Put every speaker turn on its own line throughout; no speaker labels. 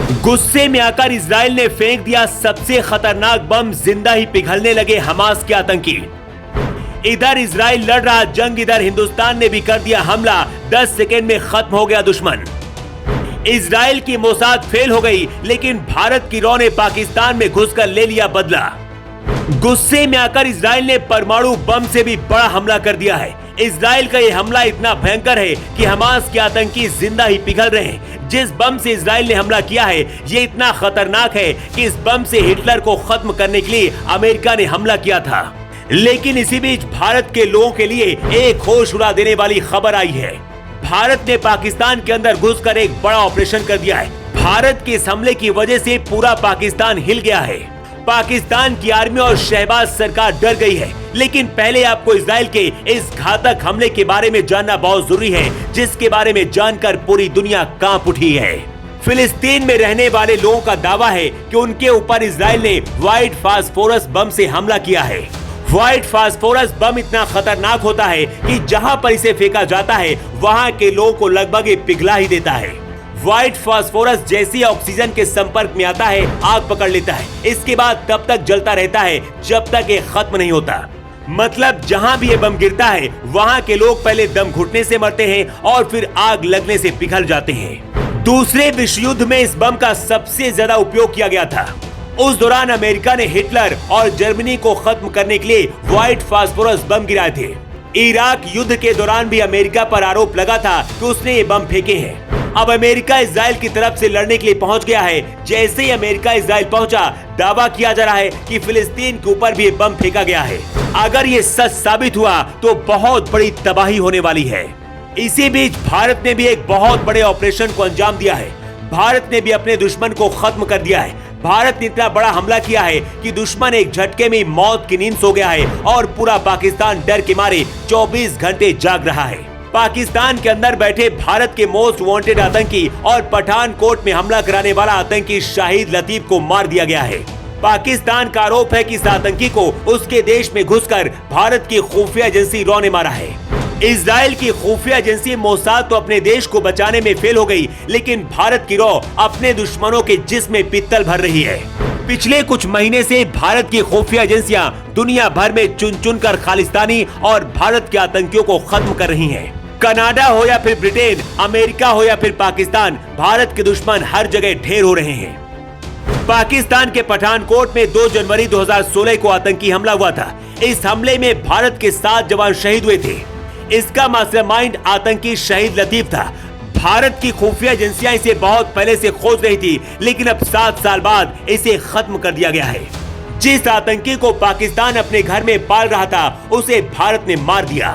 गुस्से में आकर इजराइल ने फेंक दिया सबसे खतरनाक बम, जिंदा ही पिघलने लगे हमास के आतंकी। इधर इजराइल लड़ रहा जंग, इधर हिंदुस्तान ने भी कर दिया हमला। 10 सेकेंड में खत्म हो गया दुश्मन। इजराइल की मोसाद फेल हो गई, लेकिन भारत की रॉ ने पाकिस्तान में घुसकर ले लिया बदला। गुस्से में आकर इजराइल ने परमाणु बम से भी बड़ा हमला कर दिया है। इजराइल का यह हमला इतना भयंकर है कि हमास के आतंकी जिंदा ही पिघल रहे हैं। जिस बम से इजराइल ने हमला किया है, ये इतना खतरनाक है कि इस बम से हिटलर को खत्म करने के लिए अमेरिका ने हमला किया था। लेकिन इसी बीच भारत के लोगों के लिए एक होश उड़ा देने वाली खबर आई है। भारत ने पाकिस्तान के अंदर घुसकर एक बड़ा ऑपरेशन कर दिया है। भारत के इस हमले की वजह से पूरा पाकिस्तान हिल गया है। पाकिस्तान की आर्मी और शहबाज सरकार डर गई है। लेकिन पहले आपको इजराइल के इस घातक हमले के बारे में जानना बहुत जरूरी है, जिसके बारे में जानकर पूरी दुनिया कांप उठी है। फिलिस्तीन में रहने वाले लोगों का दावा है कि उनके ऊपर इजराइल ने व्हाइट फास्फोरस बम से हमला किया है। व्हाइट फास्फोरस बम इतना खतरनाक होता है कि जहां पर इसे फेंका जाता है, वहां के लोगों को लगभग ये पिघला ही देता है। व्हाइट फास्फोरस जैसे ऑक्सीजन के संपर्क में आता है, आग पकड़ लेता है। इसके बाद तब तक जलता रहता है जब तक ये खत्म नहीं होता। मतलब जहां भी ये बम गिरता है, वहां के लोग पहले दम घुटने से मरते हैं और फिर आग लगने से पिघल जाते हैं। दूसरे विश्व युद्ध में इस बम का सबसे ज्यादा उपयोग किया गया था। उस दौरान अमेरिका ने हिटलर और जर्मनी को खत्म करने के लिए व्हाइट फास्फोरस बम गिराए थे। इराक युद्ध के दौरान भी अमेरिका पर आरोप लगा था कि उसने ये बम फेंके हैं। अब अमेरिका इजराइल की तरफ से लड़ने के लिए पहुंच गया है। जैसे ही अमेरिका इजराइल पहुंचा, दावा किया जा रहा है कि फिलिस्तीन के ऊपर भी ये बम फेंका गया है। अगर ये सच साबित हुआ तो बहुत बड़ी तबाही होने वाली है। इसी बीच भारत ने भी एक बहुत बड़े ऑपरेशन को अंजाम दिया है। भारत ने भी अपने दुश्मन को खत्म कर दिया है। भारत ने इतना बड़ा हमला किया है कि दुश्मन एक झटके में मौत की नींद सो गया है और पूरा पाकिस्तान डर के मारे 24 घंटे जाग रहा है। पाकिस्तान के अंदर बैठे भारत के मोस्ट वांटेड आतंकी और पठानकोट में हमला कराने वाला आतंकी शाहिद लतीफ को मार दिया गया है। पाकिस्तान का आरोप है कि इस आतंकी को उसके देश में घुसकर भारत की खुफिया एजेंसी रॉ ने मारा है। इजराइल की खुफिया एजेंसी मोसाद तो अपने देश को बचाने में फेल हो गई, लेकिन भारत की रॉ अपने दुश्मनों के जिस्म में पित्तल भर रही है। पिछले कुछ महीने से भारत की खुफिया एजेंसियां दुनिया भर में चुन चुन कर खालिस्तानी और भारत के आतंकियों को खत्म कर रही हैं। कनाडा हो या फिर ब्रिटेन, अमेरिका हो या फिर पाकिस्तान, भारत के दुश्मन हर जगह ढेर हो रहे हैं। पाकिस्तान के पठानकोट में 2 जनवरी 2016 को आतंकी हमला हुआ था। इस हमले में भारत के 7 जवान शहीद हुए थे। इसका मास्टरमाइंड आतंकी शाहिद लतीफ था। भारत की खुफिया एजेंसियां इसे बहुत पहले से खोज रही थी, लेकिन अब 7 साल बाद इसे खत्म कर दिया गया है। जिस आतंकी को पाकिस्तान अपने घर में पाल रहा था, उसे भारत ने मार दिया।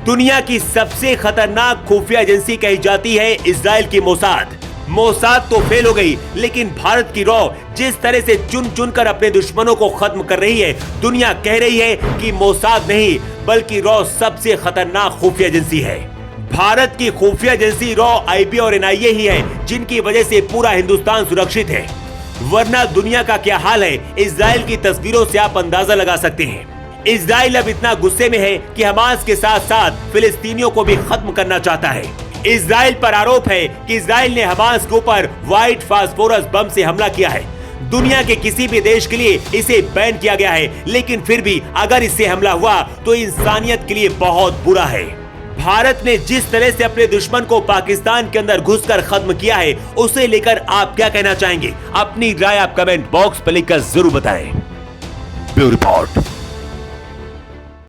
दुनिया की सबसे खतरनाक खुफिया एजेंसी कही जाती है इजराइल की मोसाद। मोसाद तो फेल हो गई, लेकिन भारत की रॉ जिस तरह से चुन चुन कर अपने दुश्मनों को खत्म कर रही है, दुनिया कह रही है कि मोसाद नहीं बल्कि रॉ सबसे खतरनाक खुफिया एजेंसी है। भारत की खुफिया एजेंसी रॉ, आईबी और एनआईए ही है जिनकी वजह से पूरा हिंदुस्तान सुरक्षित है। वरना दुनिया का क्या हाल है, इजराइल की तस्वीरों से आप अंदाजा लगा सकते हैं। इजराइल अब इतना गुस्से में है कि हमास के साथ साथ फिलिस्तीनियों को भी खत्म करना चाहता है। इजराइल पर आरोप है कि इजराइल ने हमास के ऊपर व्हाइट फास्फोरस बम से हमला किया है। दुनिया के किसी भी देश के लिए इसे बैन किया गया है, लेकिन फिर भी अगर इससे हमला हुआ तो इंसानियत के लिए बहुत बुरा है। भारत ने जिस तरह से अपने दुश्मन को पाकिस्तान के अंदर घुसकर खत्म किया है, उसे लेकर आप क्या कहना चाहेंगे? अपनी राय आप कमेंट बॉक्स पर लिखकर जरूर बताएं। Bureau report.